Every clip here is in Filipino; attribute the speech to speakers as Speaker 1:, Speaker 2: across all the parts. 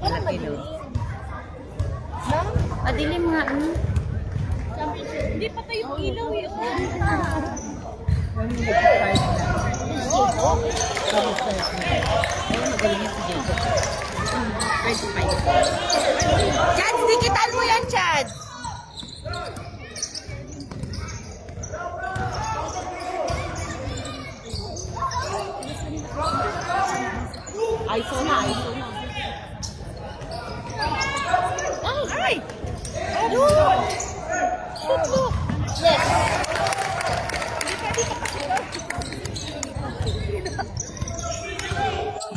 Speaker 1: Malaki no? Madilim nga.
Speaker 2: Hindi pa tayo ilaw eh.
Speaker 1: Magaling yan si Jacob. Chad, dikitan mo yan, Chad! ISO na, ISO na. Ay! Look! Look, look! Yes!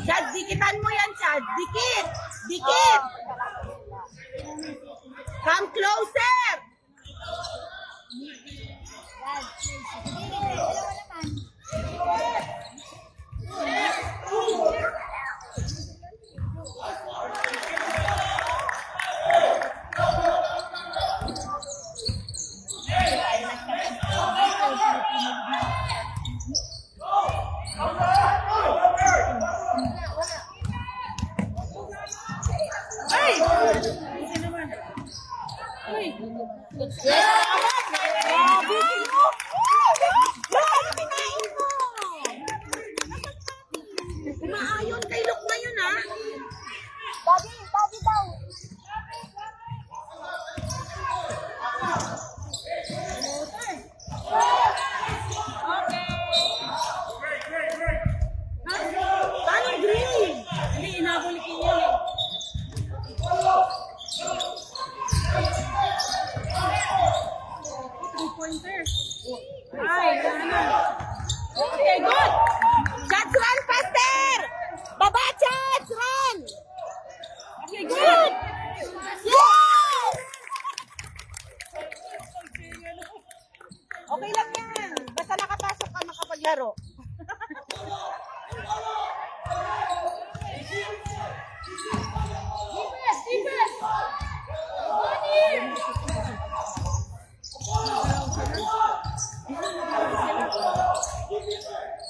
Speaker 1: Chad, dikitan mo yan, Chad! Dikit! Dikit! Come closer! Umaayon kay Luke na yun, ha?
Speaker 2: Daddy daw.
Speaker 1: Paano green?
Speaker 2: Hindi, inabolikin yun eh. Three-pointer. Ay, ano?
Speaker 1: Okay, good! Chats, run faster! Baba, Chats! Run! Okay, good! Yes! Okay lang yan. Basta nakapasok ka, makapaglaro.
Speaker 2: Defense!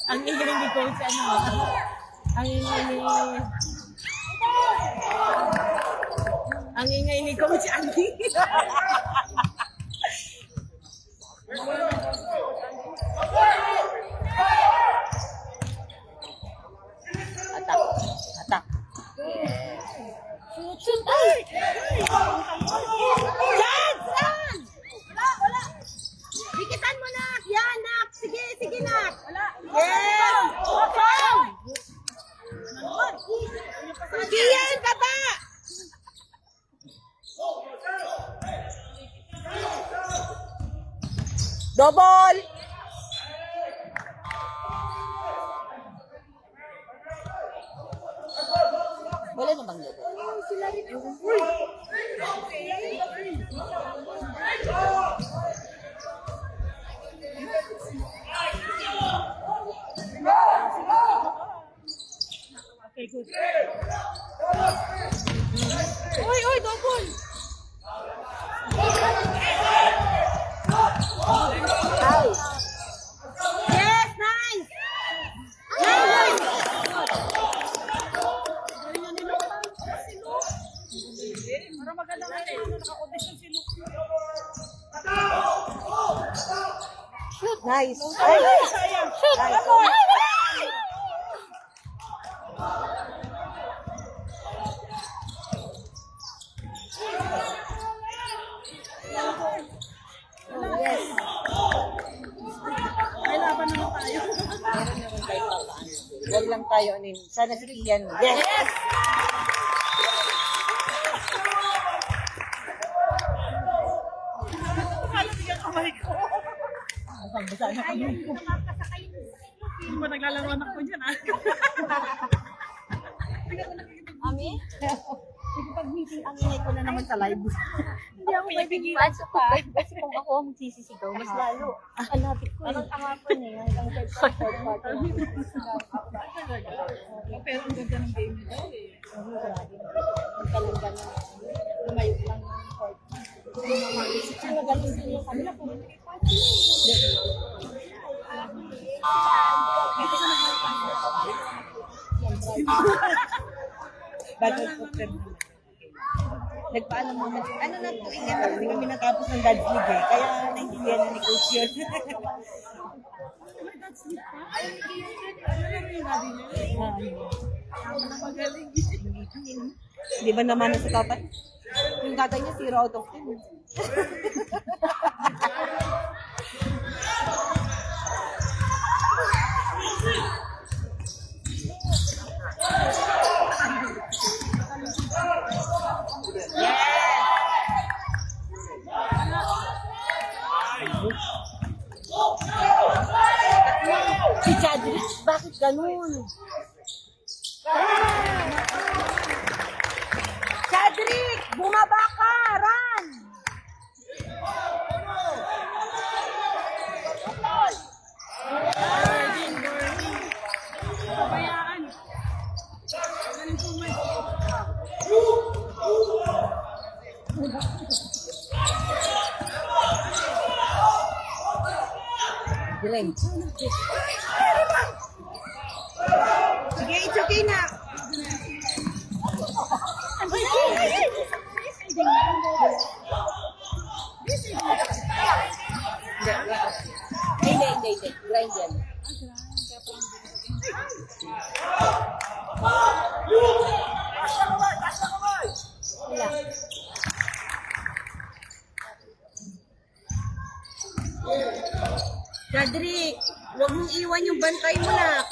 Speaker 1: Ang ingay ni Coach, ano? Ang ingay ni Coach Andy. Atak. Atak. Shoot! Ay! Chance! Run! Wala! Dikitan mo, Nak! Yan, Nak! Sige, Nak!
Speaker 2: Wala.
Speaker 1: Yes! Come! Kian, baba! Double! Wala na bang double?
Speaker 2: Sila rin. Okay, good.
Speaker 1: Uy, double! Out! Yes, nice! Nice!
Speaker 2: Para maganda nga yun. Naka-audition si Luke.
Speaker 1: Nice!
Speaker 2: Ay, sayang. Shoot! Come on!
Speaker 1: Yes!
Speaker 2: May laban naman tayo.
Speaker 1: Huwag lang tayo, sana si Kian. Yes!
Speaker 2: Akala bigyan kamay ko.
Speaker 1: Basa na kami.
Speaker 2: Hindi ba naglalaro anak ko dyan, ah?
Speaker 3: Ami?
Speaker 1: Pag-meeting, ang ingay ko na naman sa live.
Speaker 3: Hindi ako may bigyan sa pa. Kasi kung ako ang magsisisigaw, mas lalo. Ang lapit ko. Parang kahapon eh. Ang third quarter.
Speaker 2: Pero ang ganda ng game nito eh.
Speaker 3: Ang kalunggan na. Lumayo lang ng court. Ang magaling din yung kanila kung
Speaker 2: Dito ka nag-live.
Speaker 1: Bagong cooker. Nagpaalam naman. Ano na po, ingat na kasi kami natapos ng God's League eh. Kaya naintindihan na ni Coach yun. Di ba naman sa tapat? Yung tatay niya, 0 out of 10. Si Chadrick, bakit ganun? Chadrick, bumaba ka! Run!
Speaker 2: Pabayaan. Galing po man.
Speaker 1: Diren. Sige, it's okay na. Hindi. Grind yan. Wala. Cedric, huwag mong iwan yung bantay mo na.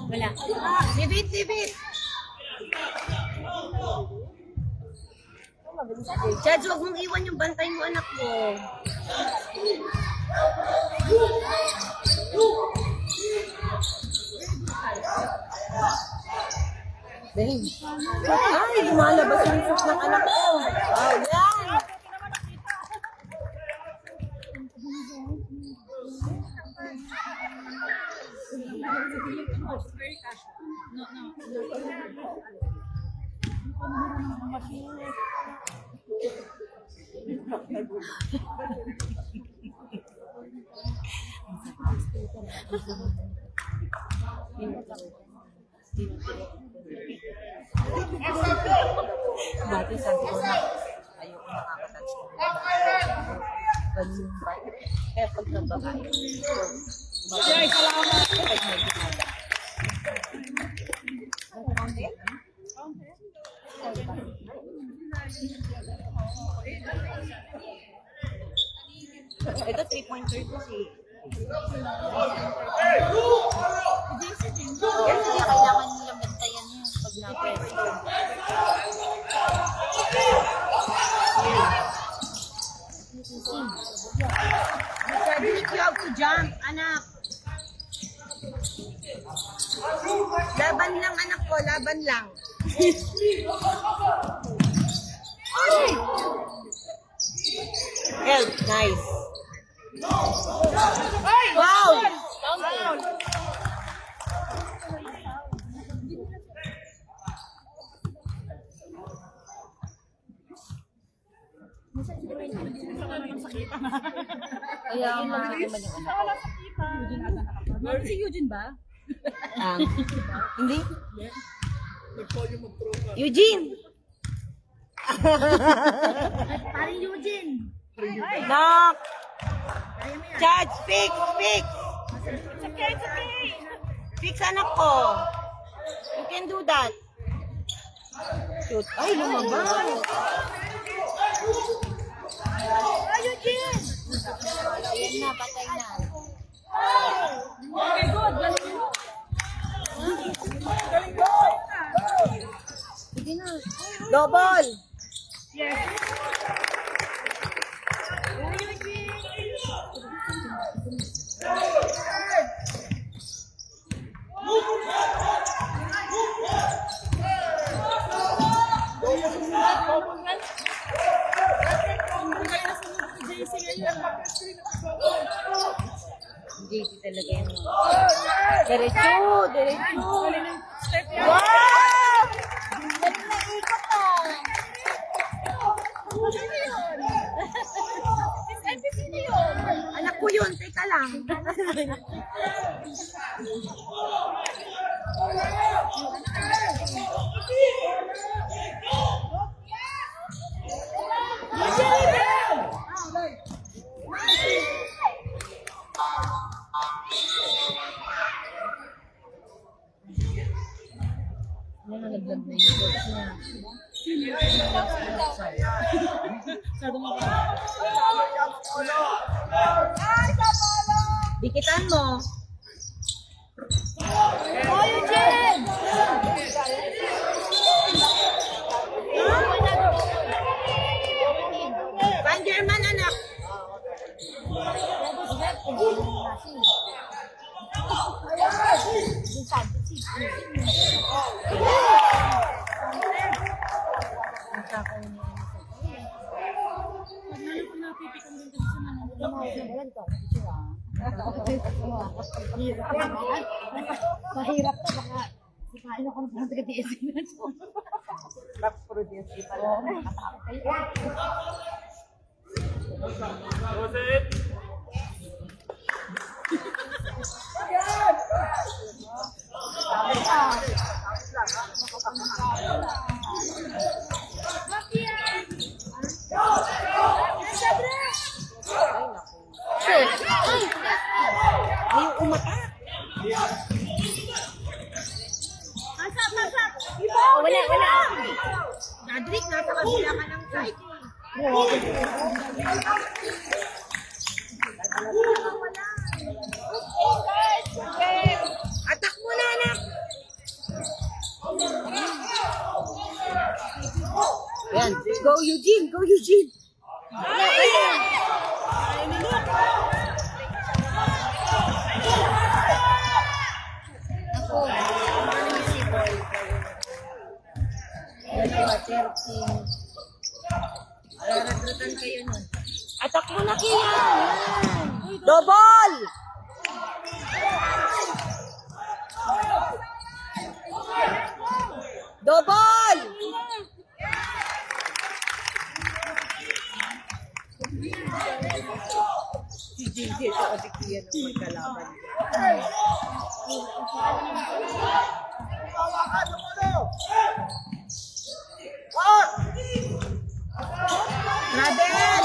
Speaker 1: Wala. Bibit. Judge, huwag mong iwan yung bantay mo, anak mo. Dahil. Ay, lumalabas yung foot ng anak ko. Wow, yan. Dati sabi ko na ayoko nakakatouch ko. Ganun ba? Kaya pag nagbabae.
Speaker 2: Yay, salamat.
Speaker 1: Ito 3.3 kasi.
Speaker 3: Yes, hindi kailangan nilang bantayan yun pag na-press.
Speaker 1: Cedric, you have to jump, anak. Laban lang, anak ko. Laban lang. Ay! Help, nice. Wow!
Speaker 3: Kaya nga, naman yung anak.
Speaker 2: Si Eugene ba?
Speaker 1: Hindi? Eugene!
Speaker 2: Paring Eugene.
Speaker 1: Knock! Judge, fix!
Speaker 2: It's okay.
Speaker 1: Fix, anak ko. You can do that. Shoot. Ay, lumabas. Ay, Eugene!
Speaker 3: Ayan na, patay na.
Speaker 2: Okay, good. Galing mo.
Speaker 3: Sige na.
Speaker 1: Double!
Speaker 2: Yes.
Speaker 3: JC talaga yun. Diretso! Diretso!
Speaker 2: Step yan.
Speaker 3: Wow! Galing na ikot ah!
Speaker 2: MVP na yun.
Speaker 1: Anak ko yun, teka lang.
Speaker 3: Yan, nalaglag na yung shorts niya.
Speaker 1: Dikitan mo.
Speaker 3: Oh, Eugene!
Speaker 1: Van German, anak.
Speaker 3: Mahirap to baka sipain ako ng mga taga-DSC na ito.
Speaker 1: Produce pala. May umatak.
Speaker 3: Oh, wala, wala.
Speaker 1: Nadrik, nasa kabila ka ng site. Atak mo na, anak. Yan. Go, Eugene. Go, Eugene.
Speaker 3: Ako, ano si Boy? Dalawa, 13. Recruitan kayo nun.
Speaker 1: Atak mo na, Kian. Double! Double! Si JJ ito kasi Kian ang may kalaban. Radel!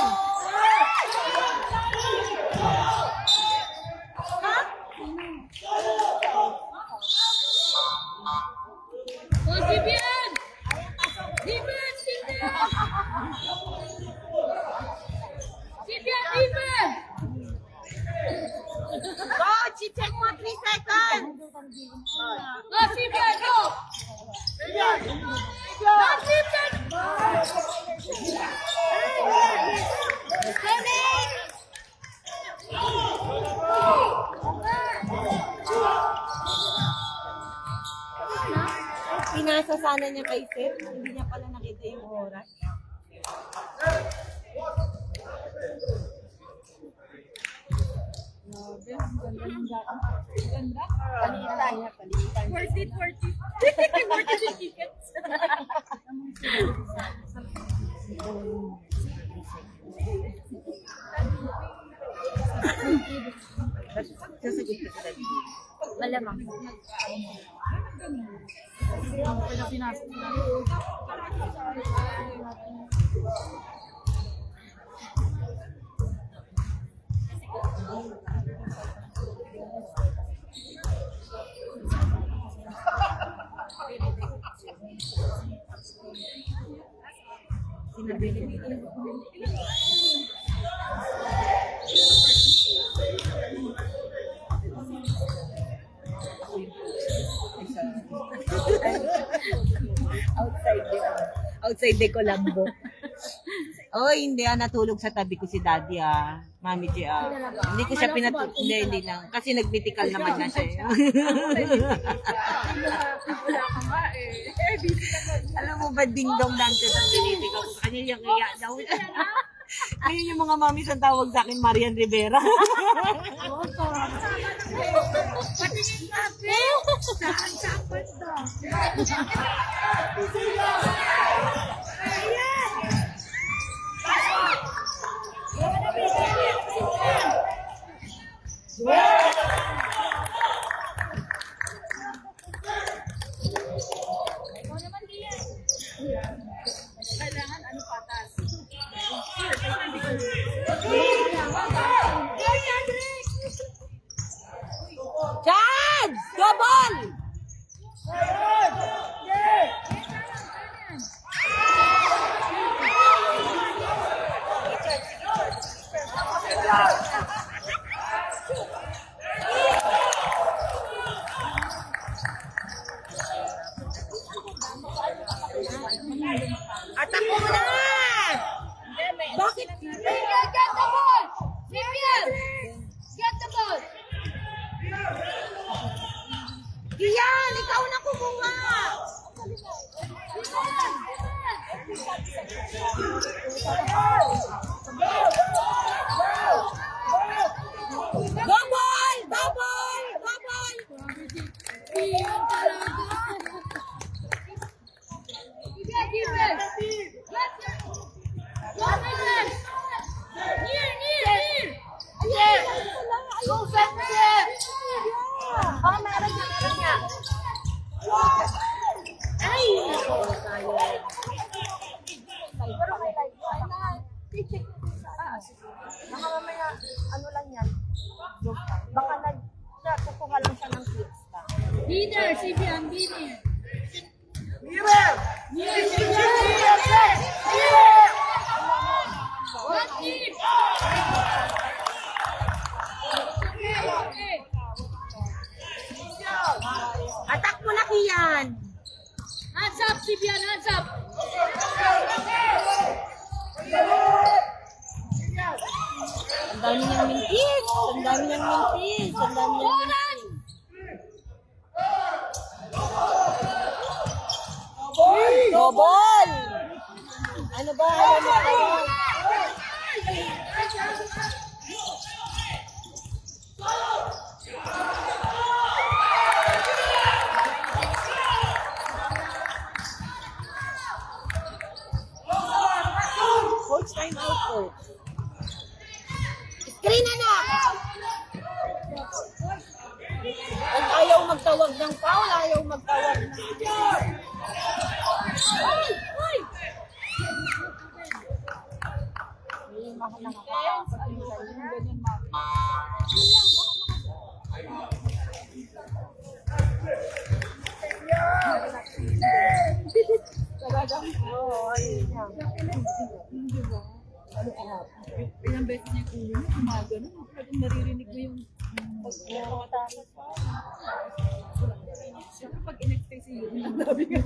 Speaker 2: Oh, Vivian! Vivian! Vivian! Vivian!
Speaker 1: Go! Check mo 3 seconds!
Speaker 2: Go, Vivian! Go! Go, Vivian!
Speaker 1: Pinasa sana niya kay Seth. Hindi niya pala nakita yung oras.
Speaker 3: Palitan niya, palitan.
Speaker 2: Worth it, worth it. Worth it yung tickets.
Speaker 1: Sasagot ka sa David.
Speaker 3: Malamang.
Speaker 1: Sinabi niya. Outside de Colombo. Oh, hindi natulog sa tabi ko si Daddy Mami G Hindi ko siya hindi lang. Kasi nagmitical naman na siya.
Speaker 2: Wala ka nga eh.
Speaker 1: Alam mo ba, ding-dong dances ang binitical ko. Kanya yung iya daw. Ngayon yung mga mami sa tawag sa akin, Marian Rivera.
Speaker 2: Kailangan ano patas.
Speaker 1: Chad! Double! Atak mo na! Bakit?
Speaker 3: Get the ball! Vivian! Get the ball!
Speaker 1: Iyan! Ikaw na kumuha! Double! Double! Double!
Speaker 3: Baka mamaya, ano lang yan, joke lang. Baka kukuha lang siya ng clips lang.
Speaker 2: Dinner, si Bian, dinner. What team?
Speaker 1: Atak mo na, Kian!
Speaker 2: Hands up, si Bian, hands up.
Speaker 1: Ang dami niyang mintis! Ang dami niyang mintis! Ang dami niyang mintis! Double! Ano ba? Ano mo kayo? Coach, time out, coach. Screen, anak! At ayaw magtawag ng foul, ayaw magtawag ng...
Speaker 2: Ilang beses niya yung ulo niya, gumagano. Pwede naririnig mo yung siyempre pag in-express yung ulo, sabi nga.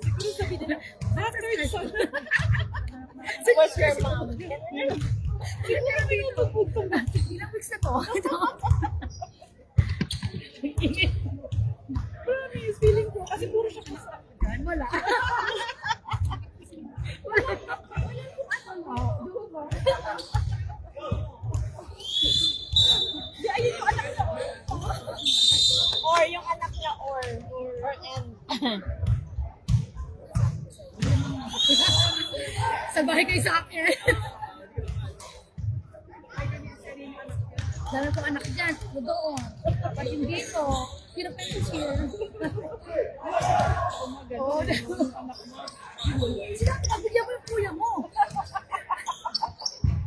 Speaker 2: Siguro sabi nila, that's her son.
Speaker 3: What's your mom?
Speaker 2: Siguro pinutugtog natin. Ilang weeks na to? Promise, feeling ko. Kasi puro siya kasa. Wala. Di, ayun yung anak na
Speaker 3: Or yung anak niya or and.
Speaker 2: sa bahay kayo sa akin. Dami pong anak dyan, doon. Pag hindi ito, hirap kayo share. Oh, anak mo. Sila, pagbigyan mo yung kuya mo.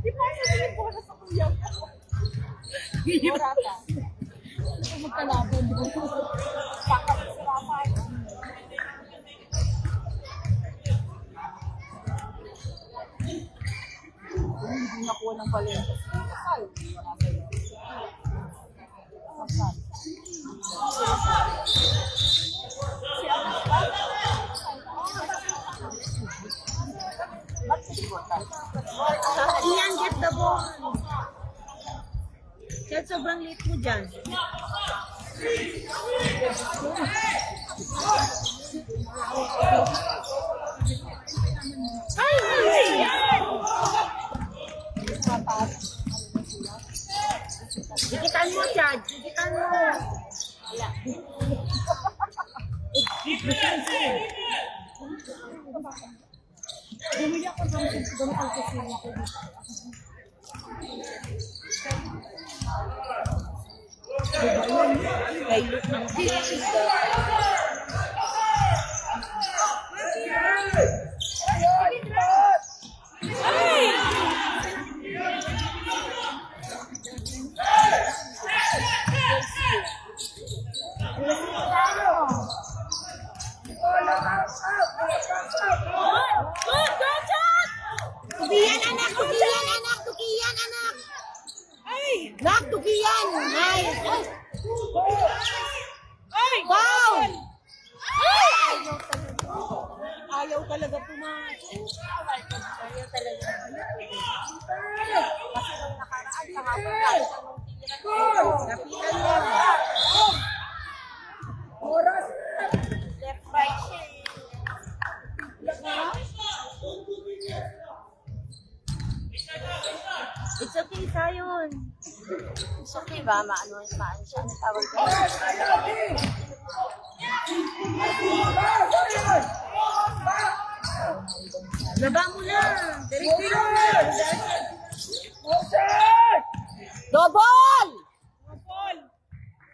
Speaker 2: Di ba sabihin po na sa kuya mo?
Speaker 3: Mura ka.
Speaker 2: Ito magkalabon.
Speaker 3: Kakapasirapan.
Speaker 2: Hindi nakuha ng palento. Kasal. Wala sa'yo. Kasal.
Speaker 1: Iyan, get the ball! Chad, sobrang late mo dyan. Dikitan mo, Chad. Dikitan mo.
Speaker 2: Bumili ako ng gamit ang kusina ko.
Speaker 1: Kay Luke ng
Speaker 2: Tugiyan anak, tugiyan anak, tugiyan anak. Ay! Nak, tugiyan. Ay! Ay! Wow! Ay! Ayaw talaga pumasok.
Speaker 3: Ayaw talaga.
Speaker 2: Kapitan lang. Oras.
Speaker 3: Left, right siya eh. It's okay, Sayon. It's okay ba? Maano siya. Ang tawag ko.
Speaker 2: Baba mo na. Diretso. Double!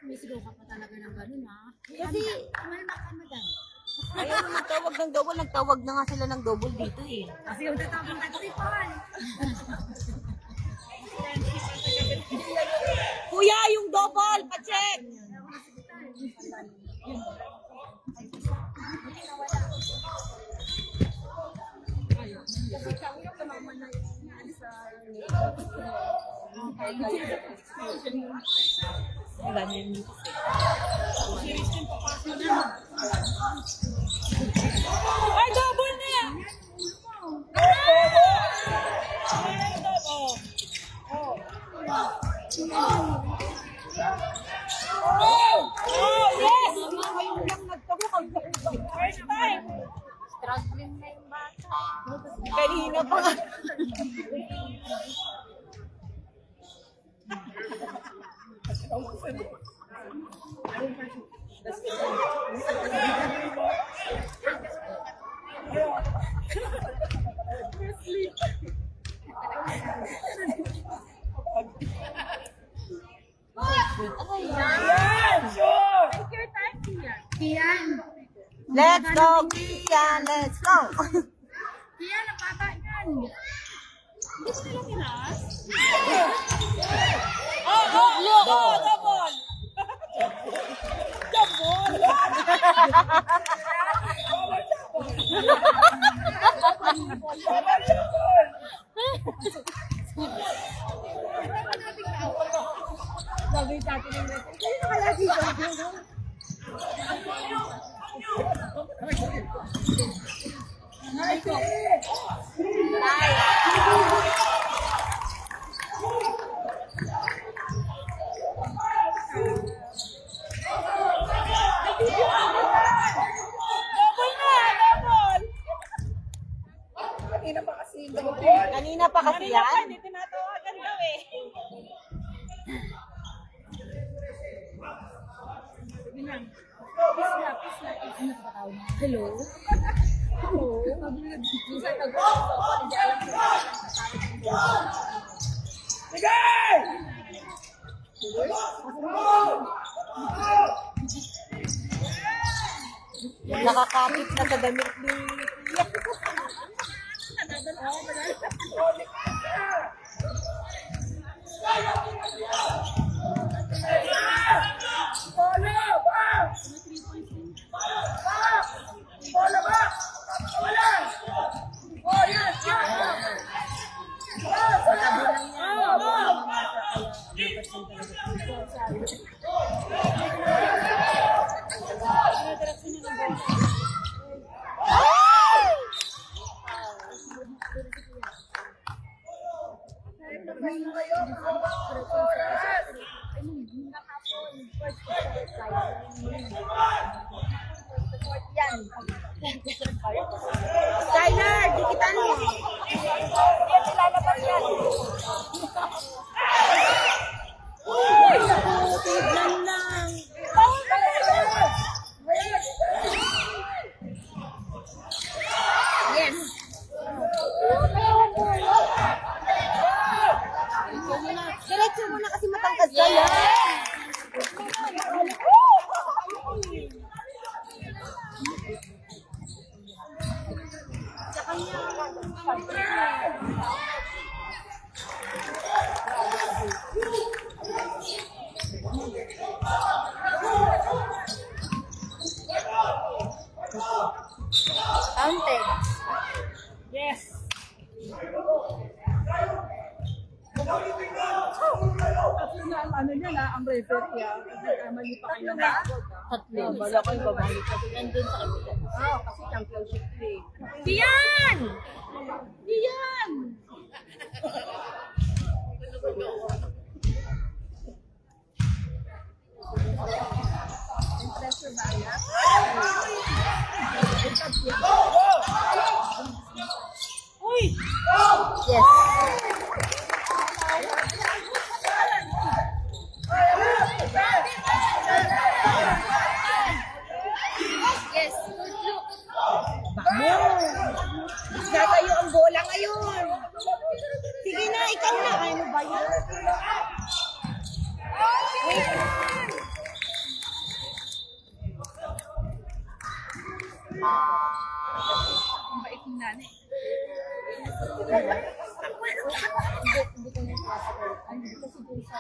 Speaker 2: Sumisigaw ka pa talaga ng ganun, ha? Kasi, kumalma ka, madam.
Speaker 1: Ayaw na magtawag ng double. Nagtawag na nga sila ng double dito eh.
Speaker 2: Kasi yung tatapang ka, tripan.
Speaker 1: Kuya, yung double, pa-check! Wala na yung
Speaker 2: Ay, double na yan! Yes! Ngayon lang nagtawag. First time!
Speaker 3: Struggling na yung bata.
Speaker 1: kanina pa nga. Let's go, Kian! Let's go!
Speaker 2: Yan, ang bata yan. Gusto nila tinas?
Speaker 1: Look!
Speaker 2: Double! Double! Sabi sa atin ng reto. Kaya nakalagi ka.
Speaker 1: Kanina pa kasi yan.
Speaker 2: Hindi tinatawagan daw eh. Hello?
Speaker 1: Nakakapit na sa damit ni Skylar, dikitan mo.
Speaker 3: Yan, nilalabas yan.
Speaker 2: Tignan lang. ang referee ah. Mali pa kayo na.
Speaker 3: Tatlo. Bala ko yung babalik. Kasi nandun sa kabila.
Speaker 2: Kasi championship eh.
Speaker 3: Diyan! Diyan! Yes, good look.
Speaker 2: Sa'yo ang bola ngayon. Sige na, ikaw na. Ano ba yan?
Speaker 3: Hindi ko na sasagot. Hindi kasi dun sa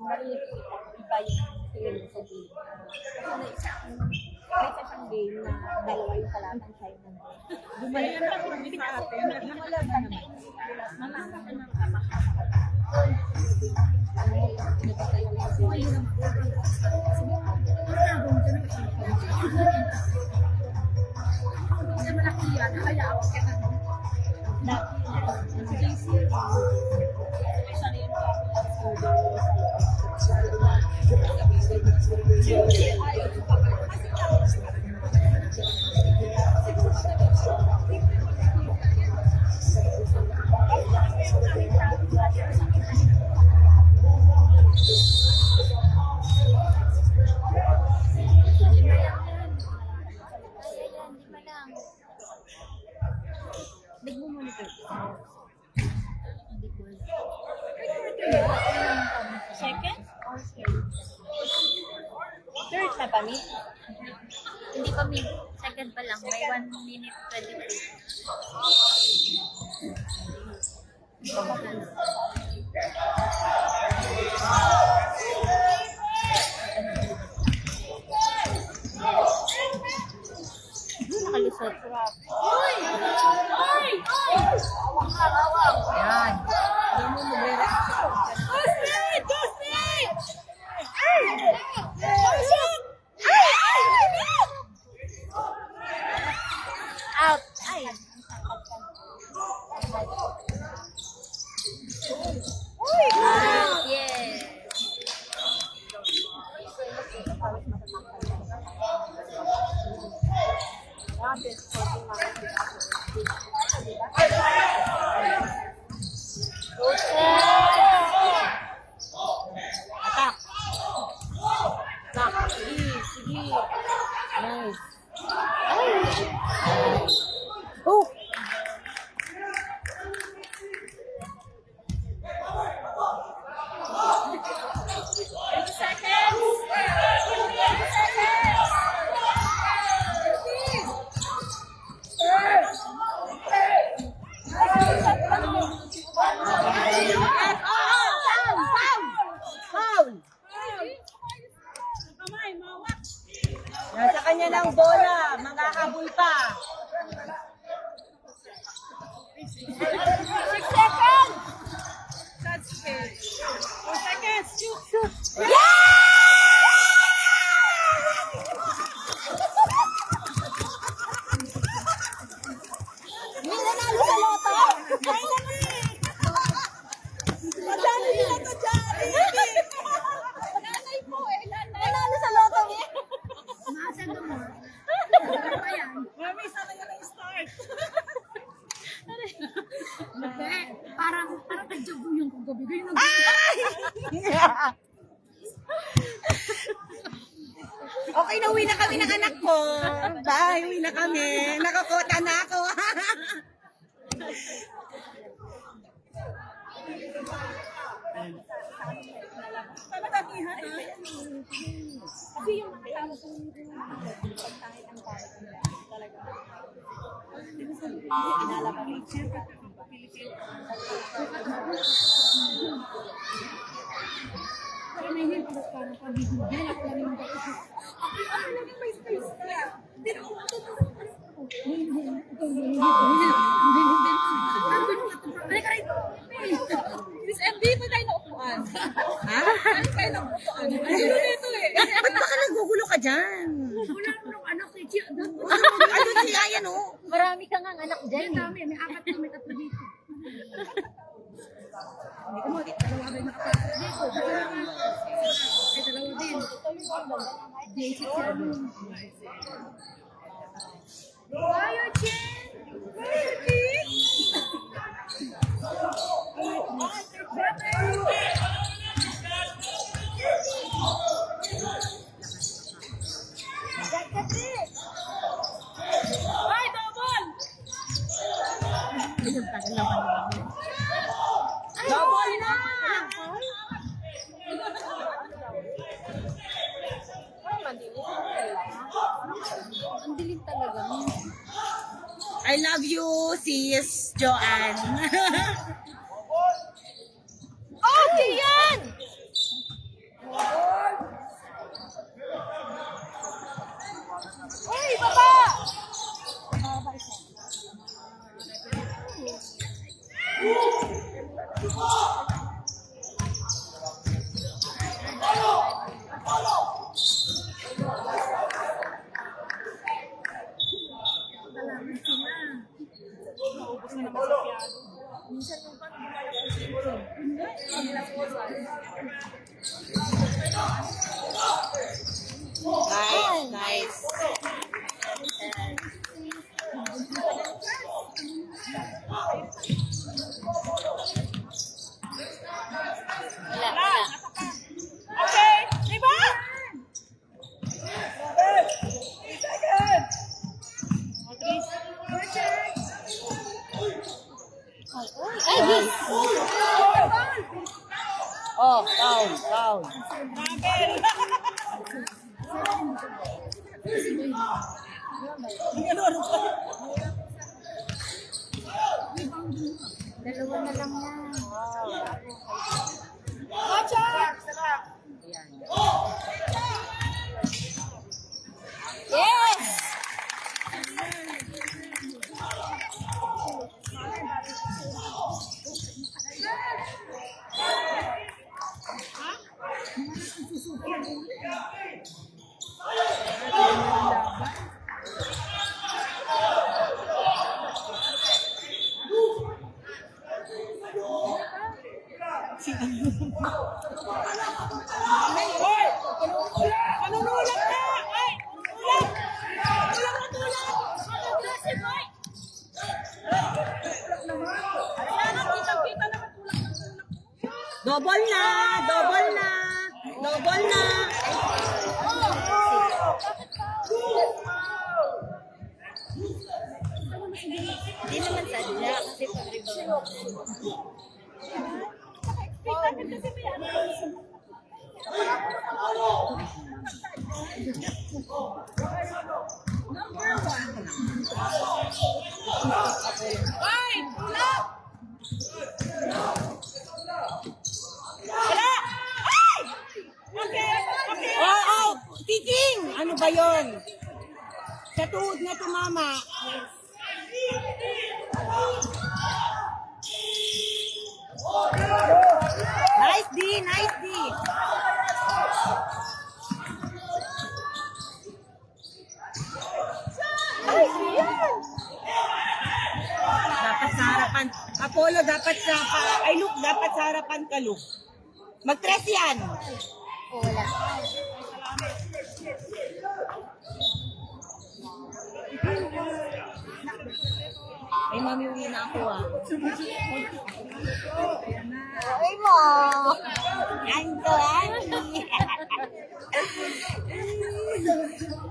Speaker 3: marinig ko iba yung feel sa game. Kasi may isa siyang game na dalawa yung kalaban sa'yo ng
Speaker 2: Bumalik na ako sa atin.
Speaker 3: Lumalaban naman. Mamama ka ng kapakapa. Nagmumonitor. Second or third? Third na pa, Mi? Hindi pa, Mi. Second pa lang. May 1 minute 23. Nakalusot. Uy! Uy!
Speaker 1: Yan.
Speaker 3: Out! Ay! Out! Yeah!
Speaker 1: Attack. Attack. Sige, sige. Nice. Oh! Foul! Nasa kanya ng bola, manghahabol pa.
Speaker 2: 6 seconds! That's it. 4 seconds. Shoot.
Speaker 3: May nanalo sa loto!
Speaker 2: Madali nila to dyan.
Speaker 3: Nanay po eh! Nanalo sa loto niya!
Speaker 2: Mami, sana yun ang start.
Speaker 3: Parang nag-job yung kagabi.
Speaker 1: Okay na, uwi na kami ng anak ko. Bye, uwi na kami. Nakakota na ako.
Speaker 2: Pamatamihan ha.
Speaker 3: Kasi yung tama ko yung pagkahit ang parang talaga. Inalaman ko.
Speaker 2: Pero may hindi ko parang pag-ibigyan ako lang yung dati. Ano lang yung may space ka? Pero kung ito Miss MB, pa tayo na upuan.
Speaker 1: Ha?
Speaker 2: Ano kayo na
Speaker 1: dyan.
Speaker 2: Wala mo ng anak eh. Chill.
Speaker 1: Ano siya yan, oh?
Speaker 3: Marami ka nga anak dyan.
Speaker 2: Ang dami. May apat na, may tatlo dito. Hindi ko mo, dalawa ba yung nakapasok dito? Ay, dalawa din. J6 yan. Fire Chin! Fire Chin! Ay, double! Double na!
Speaker 3: Ang dilim talaga.
Speaker 1: I love you, sis Joanne.
Speaker 3: Okay yan! Uy, baba!
Speaker 1: Nice, nice.
Speaker 3: Wala, wala.
Speaker 2: Okay, di ba?
Speaker 3: Ay, yes!
Speaker 1: Oh, foul, foul.
Speaker 3: Dalawa na lang yan. Yes!
Speaker 2: Manunulat na! Ay! Ulat! Ulang matulak! Kasi boy! Kitang-kita naman tulak ng tulak.
Speaker 1: Double na, double na, double na.
Speaker 3: Hindi naman sadya kasi pag-rebound.
Speaker 2: Kasi may ano. Ay! Tulak! Wala! Ay! Okay! Okay!
Speaker 1: Oh, oh, kicking! Ano ba yon? Sa tuhod na tumama. Nice D, nice D.
Speaker 2: Ay! Yan!
Speaker 1: Dapat sa harapan. Apollo, dapat sa ay, Luke, dapat sa harapan ka, Luke. Mag-tres yan.
Speaker 3: O, wala.
Speaker 1: Ay, mami, uwi na ako, ah.
Speaker 3: Ay mo!
Speaker 1: Ando, Andy.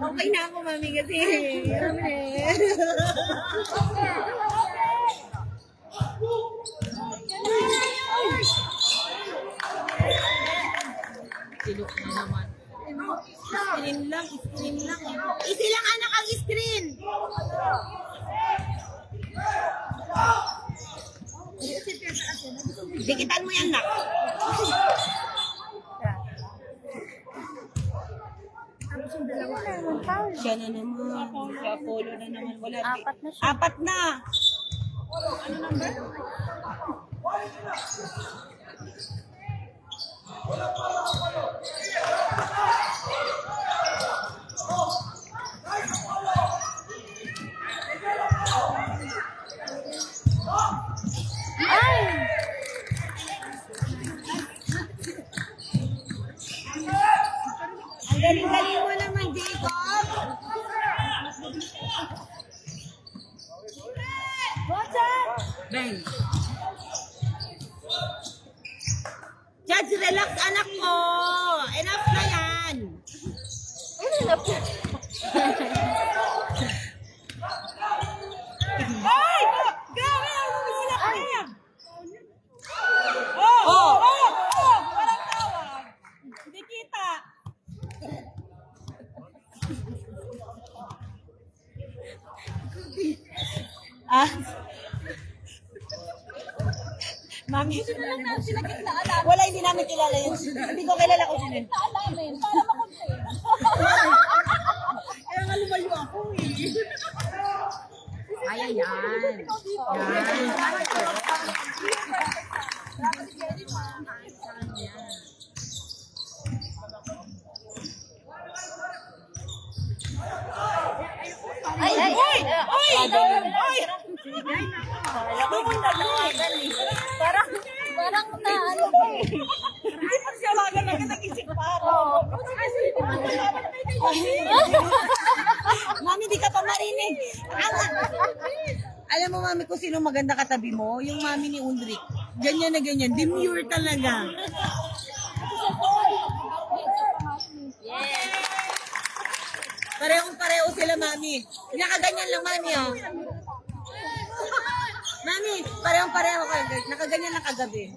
Speaker 1: Okay na ako, mami, kasi. Silok na naman. Screen lang, screen lang. Easy lang, anak, ang screen. Dikitan mo yan, nak. Siya na naman. Si Apollo na naman. Wala.
Speaker 3: Apat na siya.
Speaker 1: Apat na. Galing-galing mo naman, Jacob. Ben. Judge, relax anak ko. Enough na yan.
Speaker 3: Ano na po?
Speaker 2: Ay! Grabe! Wala ka yan! Walang tawag. Hindi kita.
Speaker 1: Ah? Mami, wala, hindi namin kilala yun. Hindi ko kilala ko sino.
Speaker 3: Alamin, para makontain.
Speaker 2: Kaya nga lumayo ako eh.
Speaker 1: Ayan yan. Yan.
Speaker 3: Ay! Ay! Parang na ano ko eh.
Speaker 2: Hindi pa siya wagan na nag-isip pa ako.
Speaker 1: Mami, di ka pa marinig. Alam mo, mami, kung sino maganda katabi mo? Yung mami ni Ulrich. Ganyan na ganyan. Demure talaga.
Speaker 3: Yes.
Speaker 1: Parehong-pareho sila, mami. Nakaganyan lang, mami, oh. Mami, parehong-pareho kayo. Nakaganyan lang kagabi.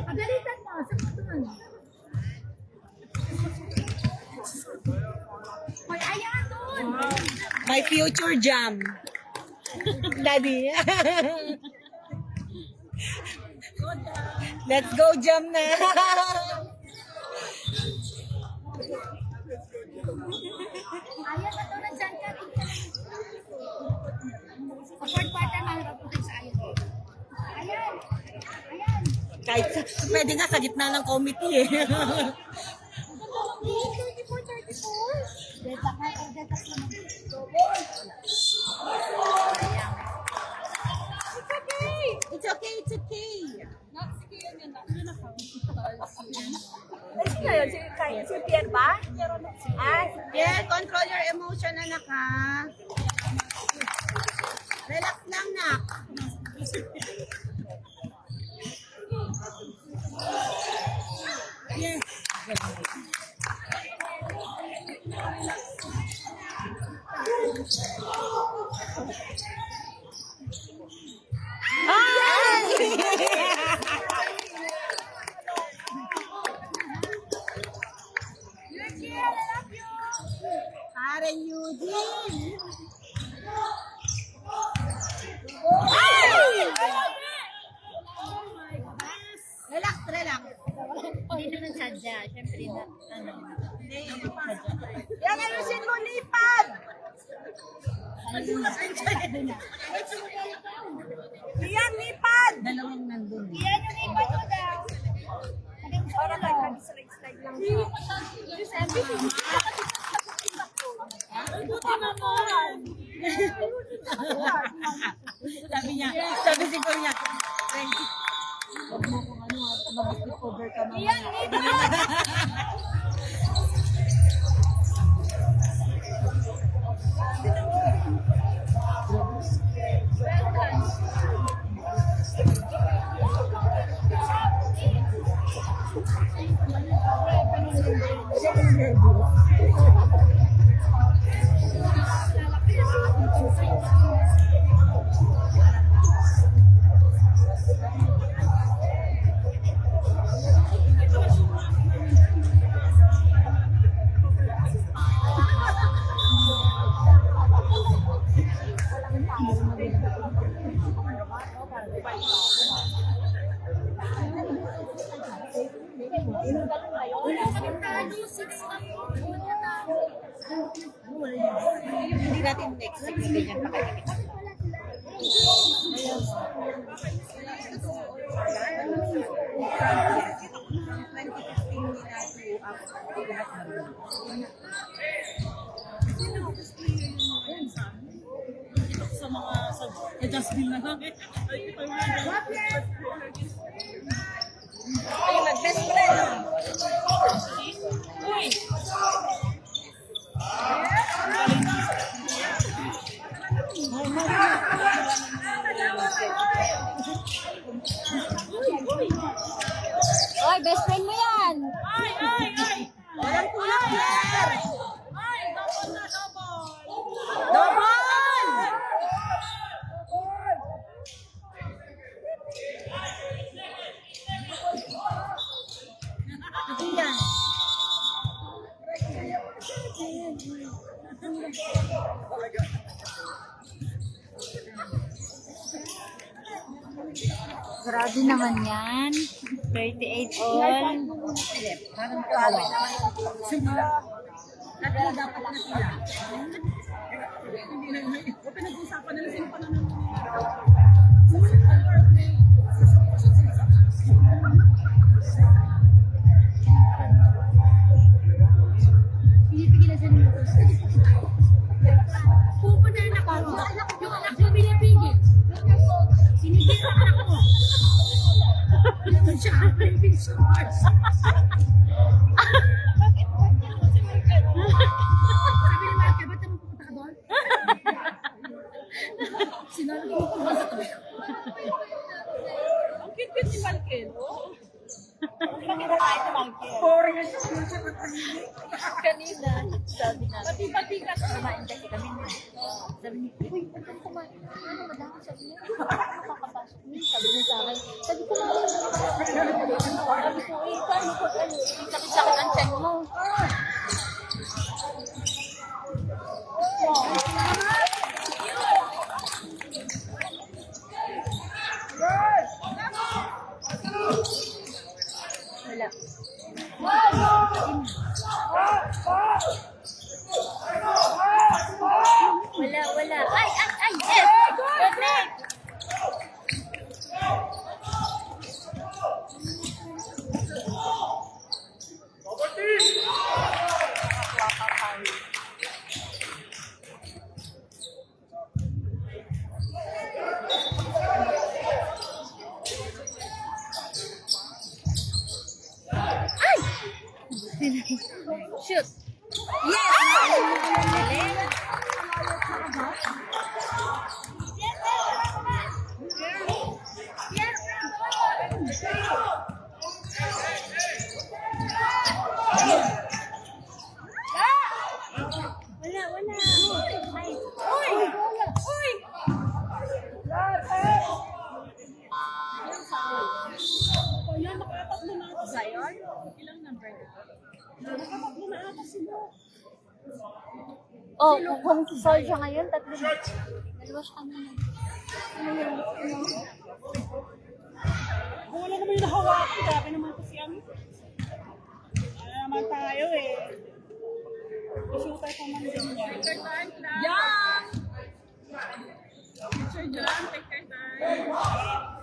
Speaker 2: Pagalitan mo, sa doon. Hoy, ayan doon.
Speaker 1: My future jam. Daddy. Let's go jam na.
Speaker 2: Ayan na doon, nandyan ka. Support partner, mahirap po kayo sa ayan. Ayan. Ayan.
Speaker 1: Kahit pwede nga sa gitna ng committee eh.
Speaker 2: 34, 34. Delta ka, delta ka naman.
Speaker 1: It's okay, it's okay.
Speaker 3: Sino yun? Si Pierre ba? Ah,
Speaker 1: Yeah, control your emotion, anak, ha? Relax lang, nak. Yes. Karen Eugene. Relax, relax.
Speaker 3: hindi naman sadya. Siyempre na, ano.
Speaker 1: Yan, ayusin mo, lipad! Yan, lipad! Dalawang nandun.
Speaker 2: Yan yung iba ko daw.
Speaker 3: Para nag-slide lang siya.
Speaker 1: Sabi siguro niya, Frankie, huwag mo kung ano, mag-slip over ka mamaya. Hindi natin next week ganyan pa kayo.
Speaker 3: Ay, mag-best friend. Uy! Oy, best friend mo yan.
Speaker 1: Walang kulang Claire!
Speaker 3: Double!
Speaker 1: Double!
Speaker 3: Yan. Grabe naman yan. 38 all.
Speaker 1: Parang kaway naman. Tatlo dapat na sila. Pinag-usapan nila sino pa naman.
Speaker 2: Pinipigilan siya ng motor. Pupunan ako. Yung anak ko pinipigil. Sinigil ang anak ko. Ito siya. Pinipigil sa Mars. Sabi ni Mark, ba't naman pupunta ka doon? Sinabi ko pupunta sa tabi.
Speaker 3: Ang cute ni Malkin, oh. Pakita tayo ni Malkin. Kanina, sabi na. Pati-pati ka. Kumain kasi kami na. Sabi niya, uy, ba't ka kumain? Ano, madami sabi niya. Makakapasok niya. Sabi niya sa akin. Sabi ko, sabi ko, paano ko, sakit-sakit ang tiyan mo. Wala. Wala. Ay, yes! Correct! Shoot! Yes! Wala. Nice. Uy!
Speaker 2: Yan, nakatatlo na ako.
Speaker 3: Zion?
Speaker 2: Ilang number na? Nakatatlo na ako sila.
Speaker 3: Oh, kung solve siya ngayon, tatlo na. Dalawa siya kami na.
Speaker 2: Kung wala naman yung nahawakan, grabe naman kasi ang... Wala naman tayo eh. Isuta pa man din yan.
Speaker 3: Yan!
Speaker 2: Picture dyan, take your time. Ah!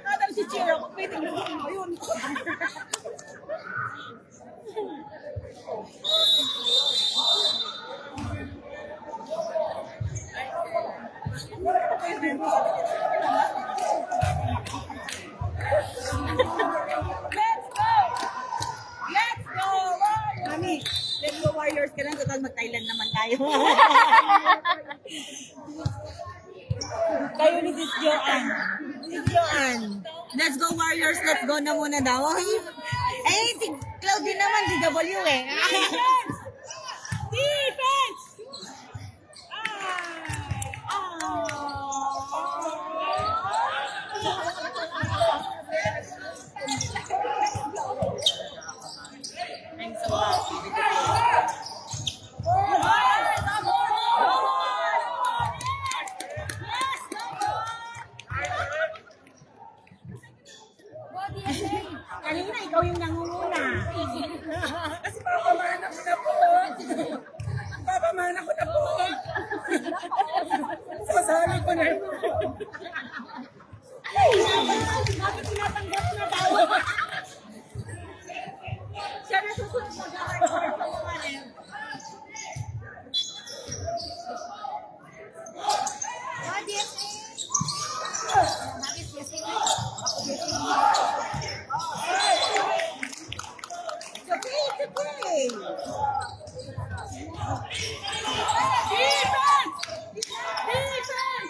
Speaker 2: Kada si Chira, kung pwede mo yun. Let's go! Let's go!
Speaker 1: Mami, let's go Warriors ka na. Total mag-Thailand naman tayo.
Speaker 2: Kayo ni Sis Joanne.
Speaker 1: Si Joanne. Let's go Warriors, let's go na muna daw. Eh, si Claudia naman, DW eh.
Speaker 2: Defense! Defense!
Speaker 1: I'm so happy.
Speaker 2: Kanina, ikaw yung nangunguna. Kasi papamana ko na po. Papamana ko na po. Sasali ko na. Bakit tinatanggap na daw? Siya na susunod mag-aaral.
Speaker 1: It's okay, it's okay.
Speaker 2: Defense! Defense!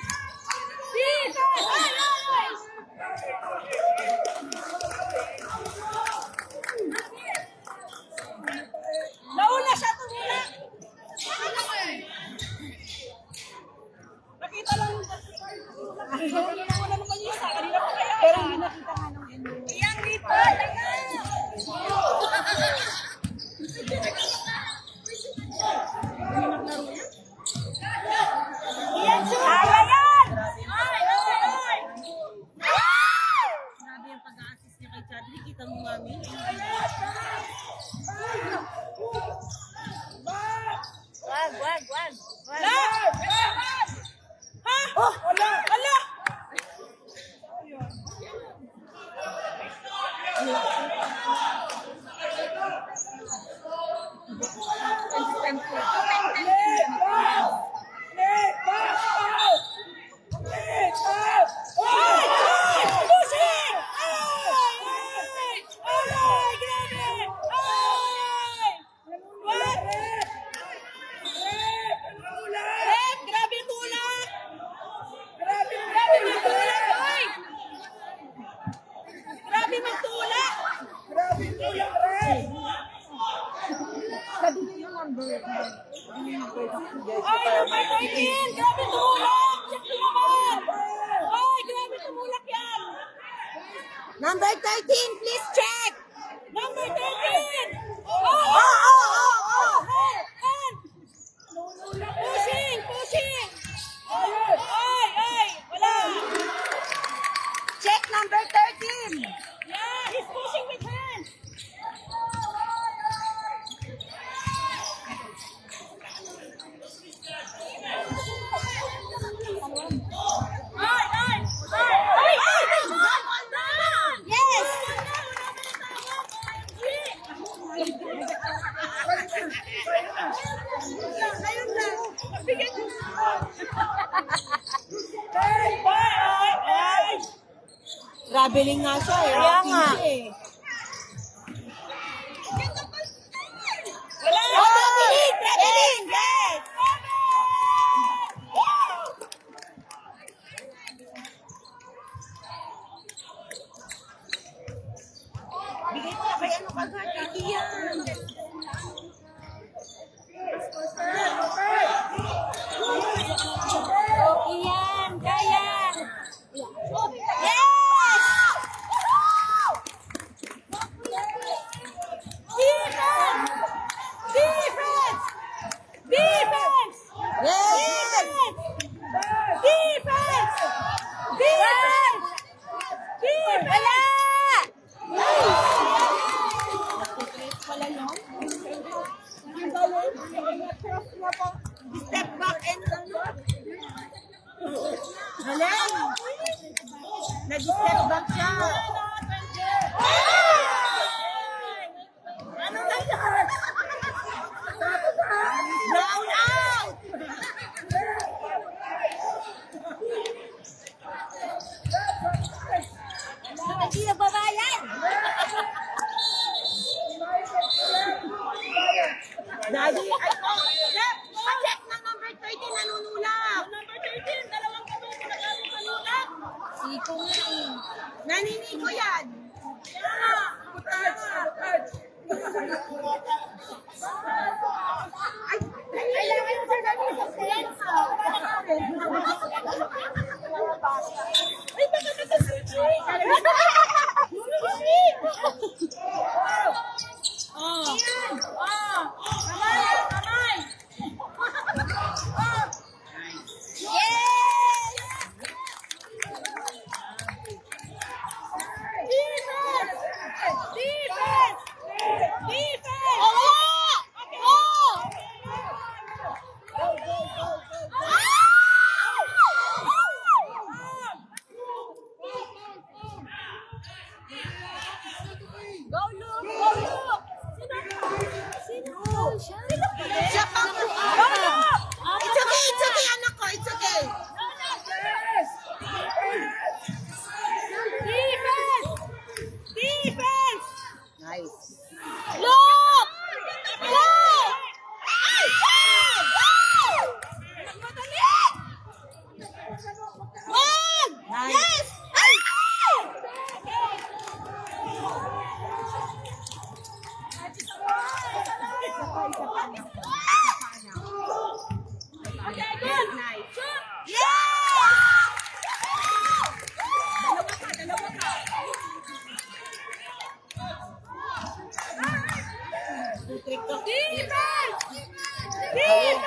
Speaker 2: Defense! Ay, ay, ay! Nauna siya, tumula! Nakita lang. Nauna naman yung isa. Kanina pa kaya. Pero hindi nakita nga nung end. Iyang lipat! Kaya yan! Ay, ay, ay!
Speaker 1: Grabe yung pag-a-assist niya kay Chadley. Kita mo, Mami.
Speaker 3: Wag.
Speaker 2: Love! Ha? Oh! Wala! Wala! Ay, number 13! Grabe tumulak! Check mo naman! Ay, grabe tumulak yan!
Speaker 1: Number 13, please check.
Speaker 2: Number 13! Oh! Hand! Pushing! Ay! Wala!
Speaker 1: Check number 13.
Speaker 2: Yeah, he's pushing with hands! Ay!
Speaker 1: Yes.
Speaker 2: Ayun na! Bigyan ko na! Ay!
Speaker 1: Traveling nga siya eh. Kaya nga.
Speaker 2: Wala!
Speaker 1: Oh, traveling! Yes! Bigyan agad. Hindi yan.
Speaker 3: Okay yan, kaya. Yes!
Speaker 2: Defense! Defense!
Speaker 1: Yes!
Speaker 2: Defense! Defense!
Speaker 3: Wala!
Speaker 1: Step back and Galing! Nag-step back siya.
Speaker 2: Ano na yan?
Speaker 1: Blown out!
Speaker 3: Hindi nagbabayan!
Speaker 1: Daddy, ay, oh, left! Pa-check na number 13, nanunulak.
Speaker 2: Number 13, dalawang kamay ko nagkakong kalunak.
Speaker 3: Siko nga eh.
Speaker 1: Naniniko yan.
Speaker 3: Kailangan mo sa dami sa sense.
Speaker 2: Ay, baka nakasuchi! Oh. Oh. Kamay! Kamay!
Speaker 3: Yes!
Speaker 2: Defense! Defense! Defense!
Speaker 3: Oo! Oo!
Speaker 2: Go, Luke! Go, Luke! Sino?
Speaker 1: Siya pa mo. It's okay, anak ko, it's okay.
Speaker 2: Defense! Defense!
Speaker 1: Nice.
Speaker 3: Look! Look! Wag!
Speaker 1: Nice.
Speaker 3: Yes! Ay!
Speaker 2: Okay, good! Shoot!
Speaker 3: Yes!
Speaker 2: Dalawa ka! Defense! Defense! Defense! Defense!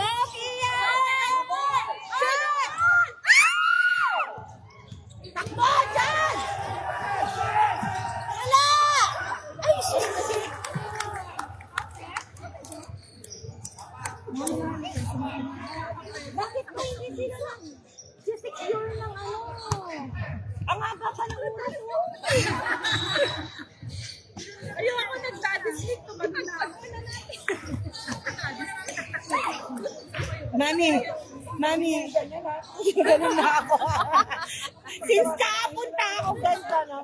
Speaker 3: Copy yan!
Speaker 1: Takbo, dyan!
Speaker 3: Wala! Ay, sus! Bakit ba hindi sila lang secure ng ano?
Speaker 2: Ang haba pa ng oras mo. Ayun ako nagdadislik.
Speaker 1: Mami, ganun na ako. Since kakapunta ako, ganito, no?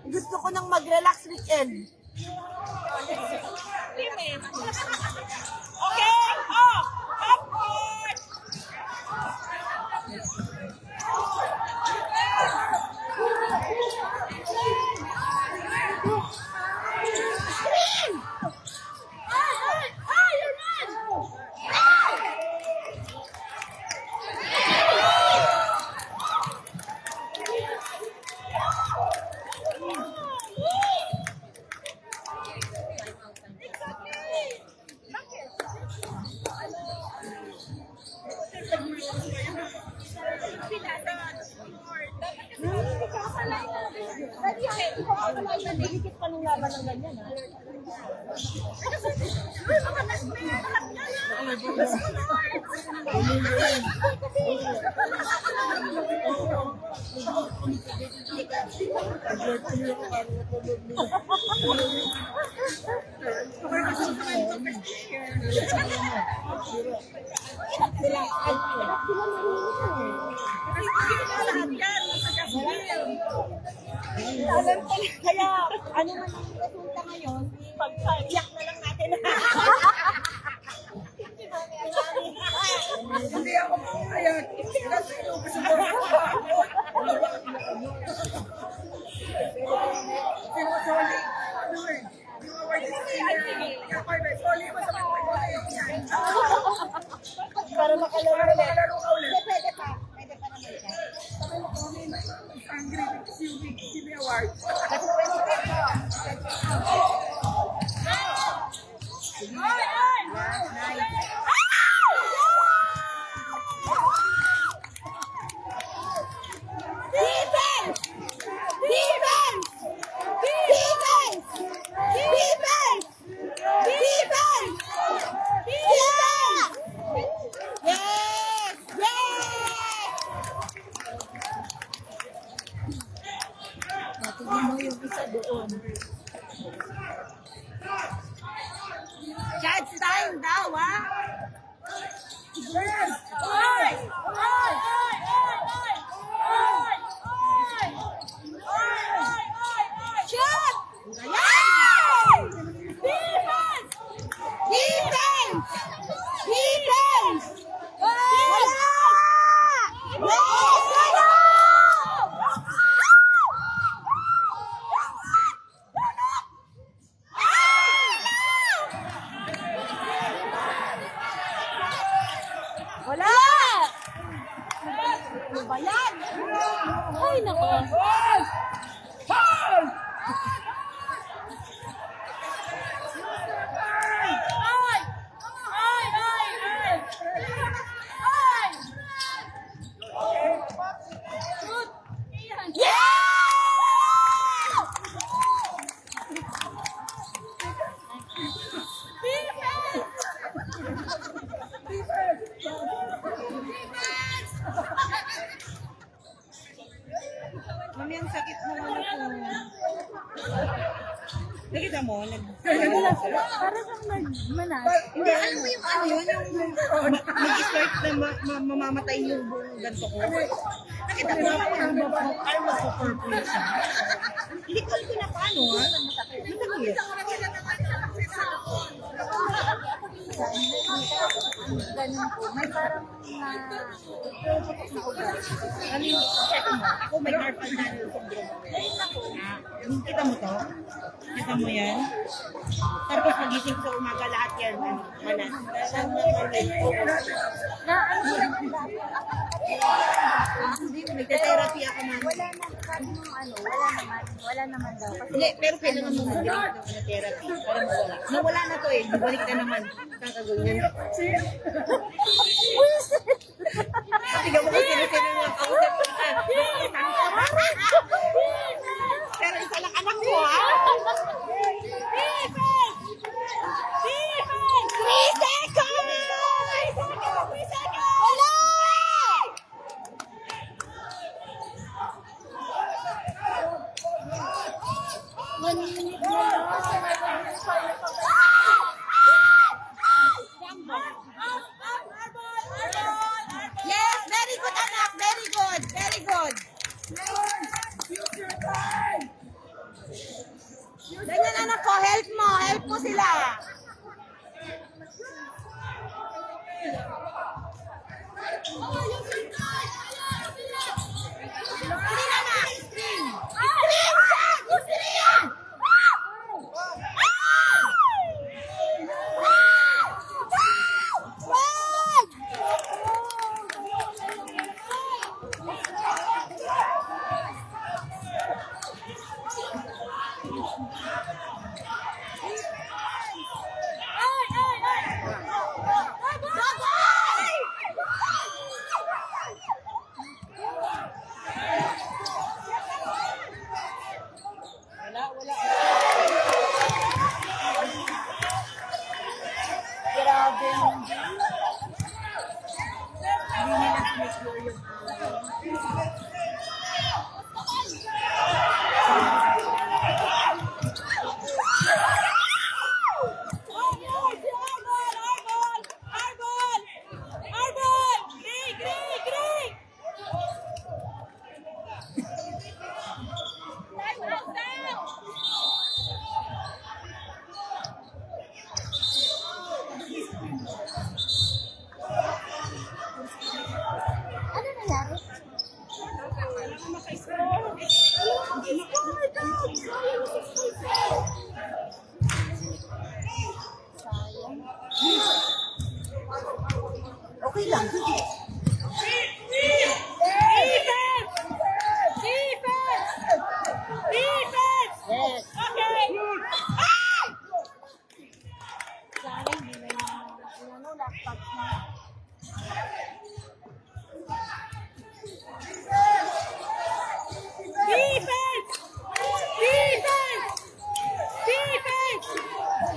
Speaker 1: Gusto ko nang mag-relax weekend.
Speaker 2: Okay? Oh! Upward!
Speaker 3: Dikit pa nung laban ng ganyan, ha?
Speaker 2: Alam ko na, kaya ano man ang resulta ngayon, pagpaiyak na lang natin.
Speaker 4: Hindi ako pumayag. Kasi gusto ko. Sinusuli. Ano eh? Yung award is kaya ko may soli mo sa mga yan.
Speaker 2: Para makalaro ulit.
Speaker 4: Makalaro ka ulit.
Speaker 2: Pwede pa. Pwede pa naman siya.
Speaker 4: Angry because you give me award.
Speaker 2: Kasi pwede pa. Defense! Defense! Defense! Defense! Defense! Defense! Yes! Yes!
Speaker 3: Natignan mo yung isa doon.
Speaker 2: Shots time daw, ha?
Speaker 4: Yes!
Speaker 2: Oy! Oy! Oy! Oy! Oy! Oy! Shot! Yay! Defense! Defense! Defense! Wala! Yes! Wala! Wala! Ano ba yan?
Speaker 3: Ay, nako.
Speaker 2: Ay! Ay! Ay! Ay! Ay! Yeah!
Speaker 1: Mami, ang sakit mo ano ko. Nakita mo?
Speaker 3: Para kang nagmanas.
Speaker 1: Hindi, ano mo yung ano yun? Yung mag-start na mamamatay yung buong ganto ko. Nakita mo? Ay, magpo-purple siya. Hindi ko alam kung na paano, ha? Masakit.
Speaker 3: Ganun po. May parang
Speaker 1: Ano yung check mo? Ako may carpal tunnel syndrome. Kita mo to? Kita mo yan? Tapos magising ko sa umaga lahat yan. Manas. Hindi, nagte-therapy ako man.
Speaker 3: wala na, sabi nung ano, wala naman daw. Kasi
Speaker 1: Hindi, pero kailangan mo mag-direct ng therapy para mawala. Nawala na to eh. Bumalik na naman. Kakagawin. Tignan mo kung sino-sino yung kausap ko. Pero isa lang anak mo, ha?
Speaker 2: Defense! Defense! 3 seconds! 3 seconds! Wala!
Speaker 3: Maninit na
Speaker 2: Yes, very good anak, very good, very good. Ganyan anak ko, help mo sila. Screen anak, screen. Screen yan! Yung screen yan!
Speaker 1: Okay lang.
Speaker 2: Defense!
Speaker 3: Yes.
Speaker 2: Okay!
Speaker 3: Sana hindi na yung laptop na.
Speaker 2: Defense! Defense! Defense!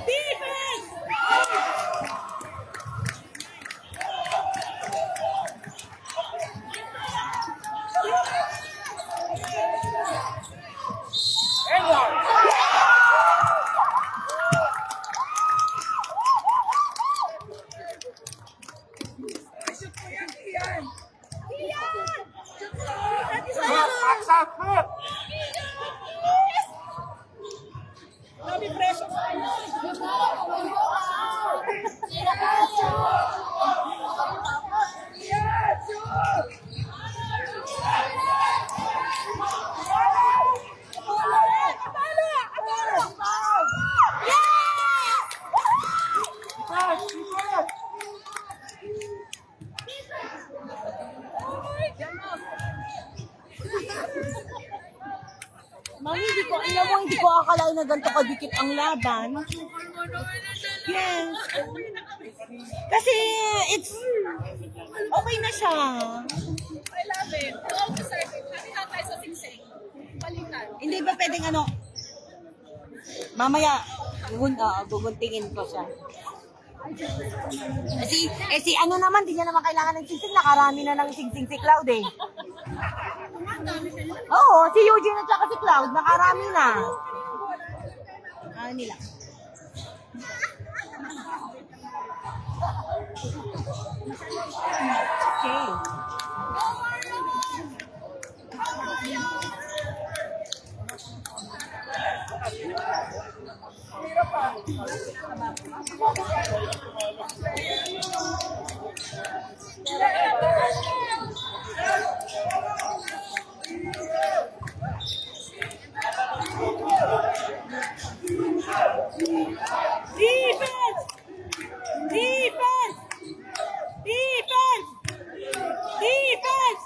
Speaker 2: Defense!
Speaker 4: Shoot mo yan, Ian.
Speaker 2: Grabe pressure sa kanya.
Speaker 4: Ian, shoot!
Speaker 1: Mami, hindi ko akalain na ganito kadikit ang laban. Yes. Kasi it's okay na siya.
Speaker 4: I love it. You all deserve it. Hati-hati tayo sa singsing. Palitan.
Speaker 1: Hindi ba pwedeng ano? Mamaya, guguntingin ko siya. Si ano naman, di niya naman kailangan ng singsing. Nakarami na ng singsing si Cloud eh. Oo, si Eugene at saka si Cloud, nakarami na. Nila. Okay.
Speaker 2: Defense! Defense! Defense! Defense!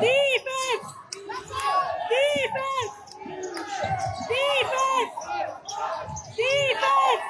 Speaker 2: Defense! Defense! Defense! Defense!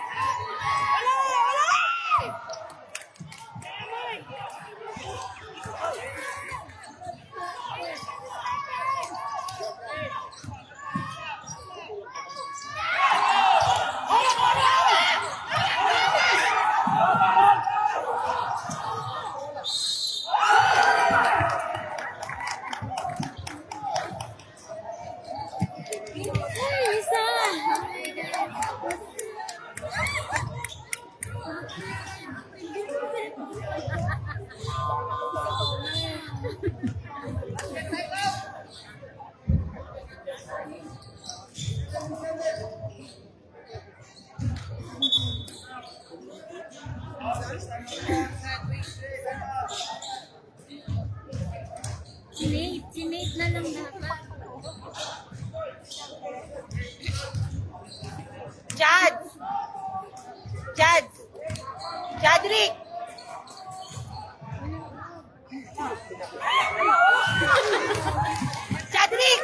Speaker 3: Sinate na lang dapat.
Speaker 1: Chad! Chad! Chadrick! Chadrick!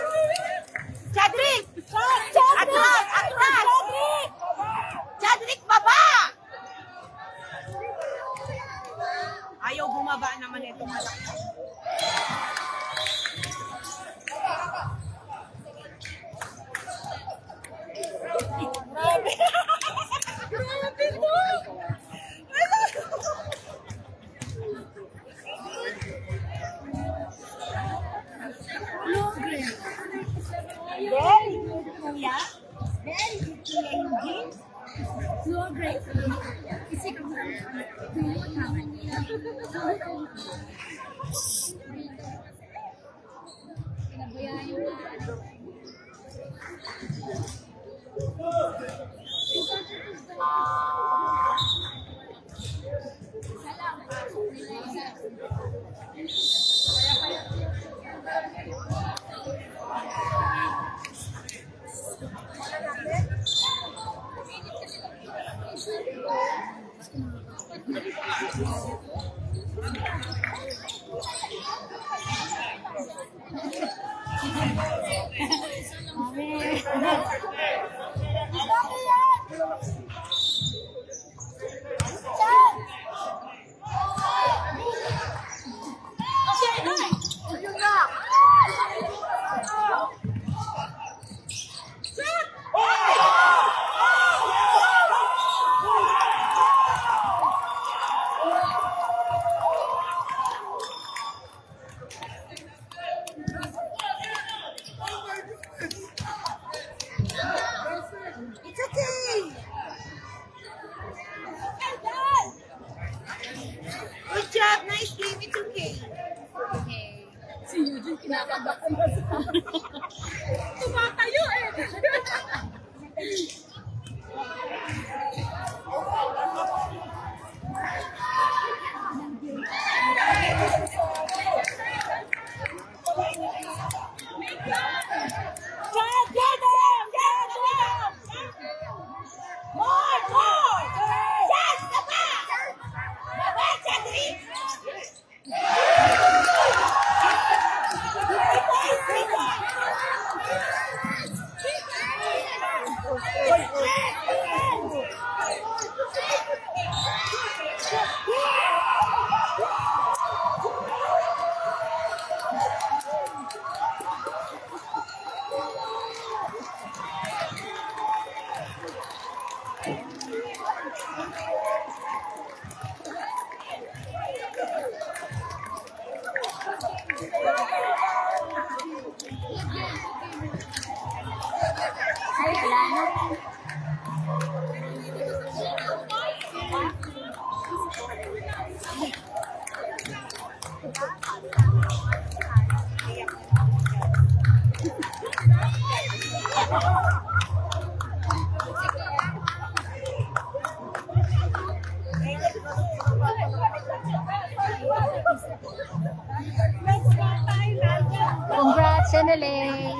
Speaker 1: Chadrick! Atras! Atras! Chadrick, baba! Ayaw bumaba naman itong anak.
Speaker 2: Very good, Kuya. Very good, Kuya Eugene.
Speaker 3: You are great. Kasi kung dulo naman niya. Pinabayaan mo.
Speaker 1: It's okay. Good job. Nice game. It's okay.
Speaker 4: Si Eugene, kinakabahan na sa... Tumatayo eh!
Speaker 3: Congrats, Senelay!